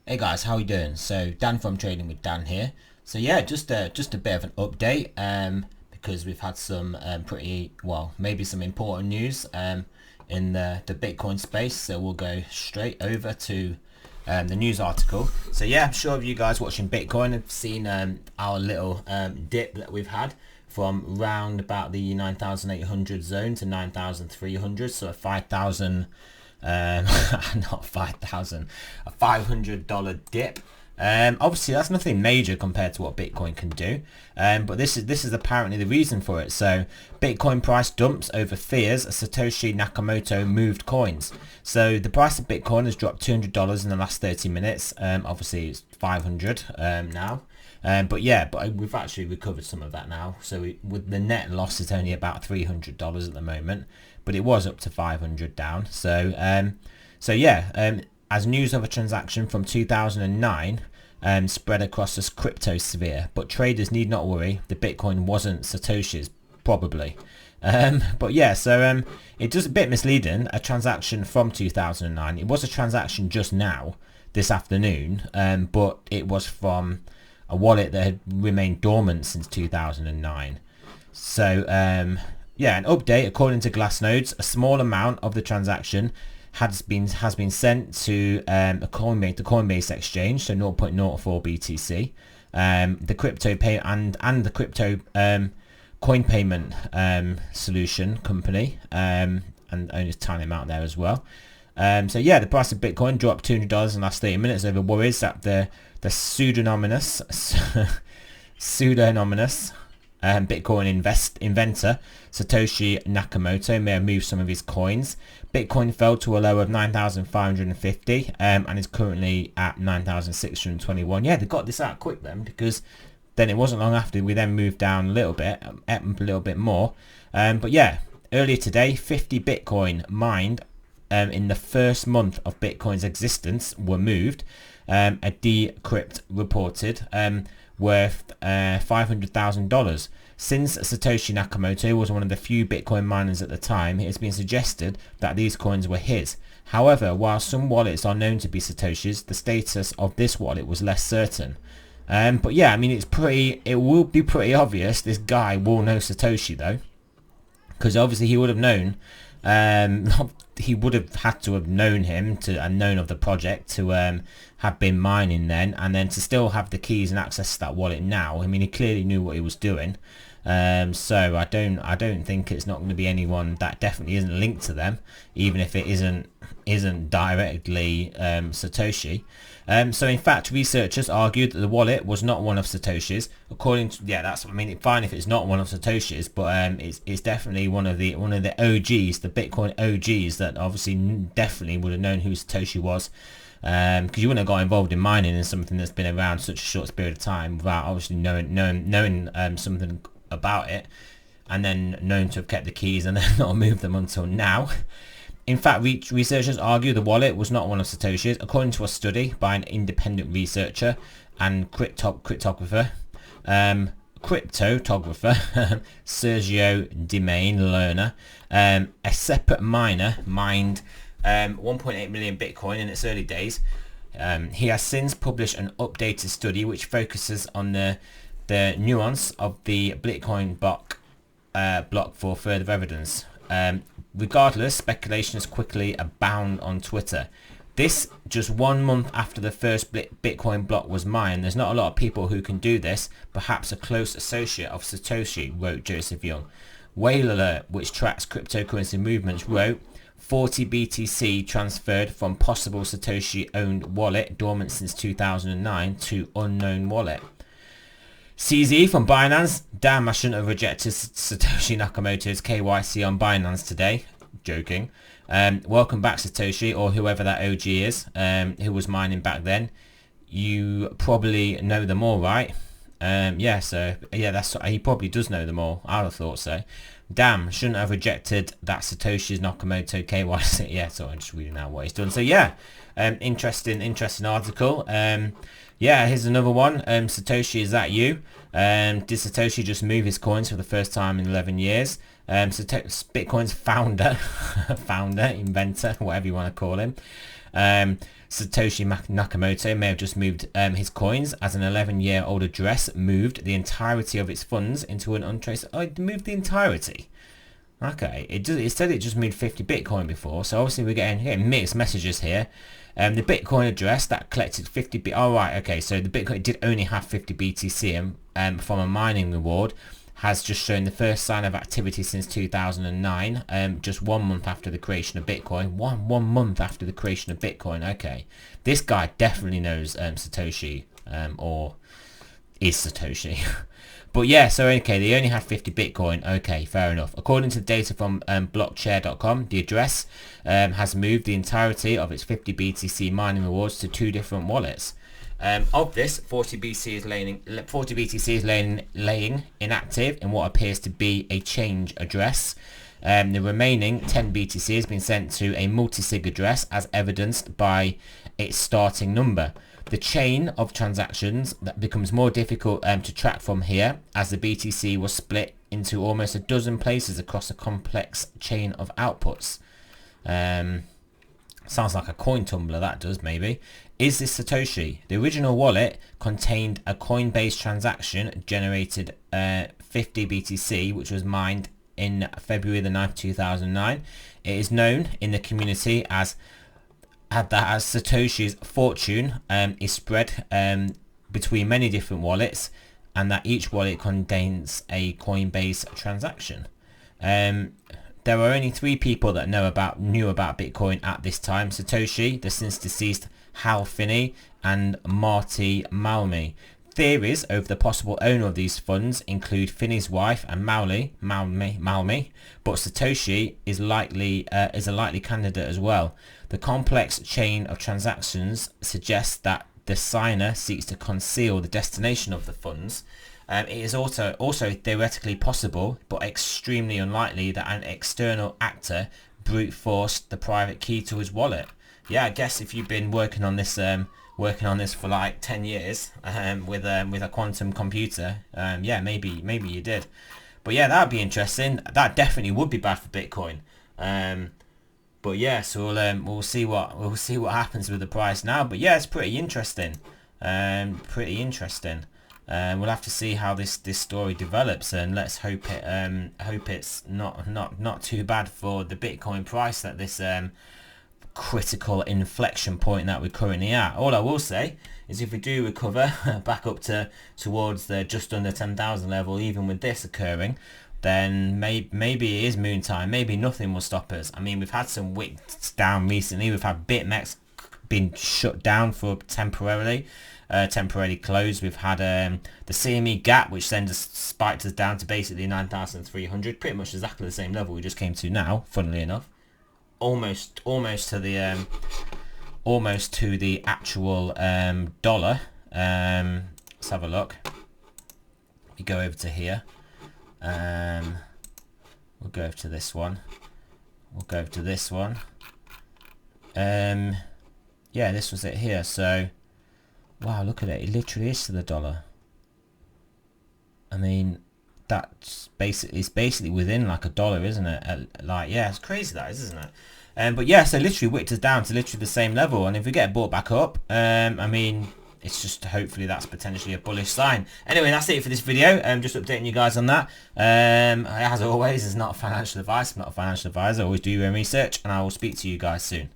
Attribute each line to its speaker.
Speaker 1: Hey guys, how you doing? So Dan from Trading with Dan here. So yeah, just a bit of an update because we've had some pretty well, maybe some important news in the Bitcoin space. So we'll go straight over to the news article. So yeah, I'm sure of you guys watching Bitcoin have seen our little dip that we've had from round about the 9,800 zone to 9,300, so a 5,000 not 5,000, a $500 dip. Obviously that's nothing major compared to what Bitcoin can do, but this is apparently the reason for it. So Bitcoin price dumps over fears Satoshi Nakamoto moved coins. So the price of Bitcoin has dropped $200 in the last 30 minutes. Obviously it's 500 now. But we've actually recovered some of that now. So with the net loss, it's only about $300 at the moment, but it was up to 500 down. So as news of a transaction from 2009 spread across this crypto sphere, but traders need not worry. The Bitcoin wasn't Satoshi's, probably. It does a bit misleading. A transaction from 2009. It was a transaction just now, this afternoon, but it was from a wallet that had remained dormant since 2009. So an update according to Glassnodes, a small amount of the transaction has been sent to the Coinbase exchange, so 0.04 BTC. The crypto pay and the crypto coin payment solution company, and only a tiny amount there as well. The price of Bitcoin dropped $200 in the last 30 minutes over worries that the pseudonymous Bitcoin inventor Satoshi Nakamoto may have moved some of his coins. Bitcoin fell to a low of 9,550 and is currently at 9,621. Yeah, they got this out quick then, because then it wasn't long after we then moved down a little bit more. Earlier today, 50 Bitcoin mined in the first month of Bitcoin's existence were moved. A Decrypt reported worth $500,000. Since Satoshi Nakamoto was one of the few Bitcoin miners at the time, it has been suggested that these coins were his. However, while some wallets are known to be Satoshi's, the status of this wallet was less certain. It will be pretty obvious this guy will know Satoshi though, because obviously he would have known. He would have had to have known him and known of the project to have been mining then, and then to still have the keys and access to that wallet now. I mean, he clearly knew what he was doing. So I don't think it's not going to be anyone that definitely isn't linked to them, even if it isn't directly Satoshi. So in fact, researchers argued that the wallet was not one of Satoshi's. According to fine if it's not one of Satoshi's, but it's definitely one of the OGs, the Bitcoin OGs, that obviously definitely would have known who Satoshi was. Because you wouldn't have got involved in mining in something that's been around such a short period of time without obviously knowing something about it, and then known to have kept the keys and then not moved them until now. In fact, researchers argue the wallet was not one of Satoshi's, according to a study by an independent researcher and cryptographer Sergio Demain Lerner. A separate miner mined 1.8 million Bitcoin in its early days. He has since published an updated study which focuses on the nuance of the Bitcoin block for further evidence. Regardless, speculation is quickly abound on Twitter. This just 1 month after the first Bitcoin block was mined. There's not a lot of people who can do this. Perhaps a close associate of Satoshi, wrote Joseph Young. Whale Alert, which tracks cryptocurrency movements, wrote 40 BTC transferred from possible Satoshi-owned wallet dormant since 2009 to unknown wallet. CZ from Binance. Damn, I shouldn't have rejected Satoshi Nakamoto's KYC on Binance today. Joking. Welcome back, Satoshi, or whoever that OG is, who was mining back then. You probably know them all, right? He probably does know them all. I would have thought so. Damn, shouldn't have rejected that Satoshi's Nakamoto KYC. Yeah, so I'm just reading out what he's done. So yeah, interesting article. Here's another one. Satoshi, is that you? Did Satoshi just move his coins for the first time in 11 years? Bitcoin's founder, inventor, whatever you want to call him, Satoshi Nakamoto may have just moved his coins as an 11-year-old address moved the entirety of its funds into an untraced... Oh, it moved the entirety. Okay, it said it just moved 50 Bitcoin before, so obviously we're getting mixed messages here. The Bitcoin address that collected 50 B... Oh, right, okay, so the Bitcoin did only have 50 BTC from a mining reward, has just shown the first sign of activity since 2009, just 1 month after the creation of Bitcoin. One month after the creation of Bitcoin, okay. This guy definitely knows Satoshi, or is Satoshi. But yeah, so okay, they only had 50 Bitcoin. Okay, fair enough. According to the data from blockchair.com, the address has moved the entirety of its 50 BTC mining rewards to 2 different wallets. Of this, 40 BTC is laying inactive in what appears to be a change address. The remaining 10 BTC has been sent to a multi-sig address as evidenced by its starting number. The chain of transactions that becomes more difficult to track from here, as the BTC was split into almost a dozen places across a complex chain of outputs. Sounds like a coin tumbler, that does, maybe. Is this Satoshi? The original wallet contained a Coinbase transaction generated 50 BTC, which was mined in February the 9th, 2009. It is known in the community as Satoshi's fortune is spread between many different wallets, and that each wallet contains a Coinbase transaction. There are only 3 people that knew about Bitcoin at this time: Satoshi, the since deceased Hal Finney, and Marty Malmy. Theories over the possible owner of these funds include Finney's wife and Malmy, but Satoshi is a likely candidate as well. The complex chain of transactions suggests that the signer seeks to conceal the destination of the funds. It is also theoretically possible, but extremely unlikely, that an external actor brute forced the private key to his wallet. Yeah, I guess if you've been working on this for like 10 years with a quantum computer, yeah, maybe you did. But yeah, that would be interesting. That definitely would be bad for Bitcoin. But yeah, so we'll see what happens with the price now. But yeah, it's pretty interesting. We'll have to see how this story develops, and let's hope it's not too bad for the Bitcoin price at this critical inflection point that we're currently at. All I will say is if we do recover back up towards the just under 10,000 level, even with this occurring, then maybe it is moon time. Maybe nothing will stop us. I mean, we've had some wicks down recently. We've had BitMEX been shut down for temporarily closed. We've had the CME gap, which then just spiked us down to basically 9,300, pretty much exactly the same level we just came to now, funnily enough. Almost to the actual dollar. Let's have a look. We go over to here. We'll go over to this one. Yeah, this was it here. So wow, look at it. It literally is to the dollar. I mean, it's basically within like a dollar, isn't it? Like, yeah, it's crazy that is, isn't it? But yeah, so literally wicked us down to literally the same level, and if we get bought back up, I mean, it's just hopefully that's potentially a bullish sign. Anyway, that's it for this video. Just updating you guys on that. As always, it's not financial advice. I'm not a financial advisor. Always do your own research, and I will speak to you guys soon.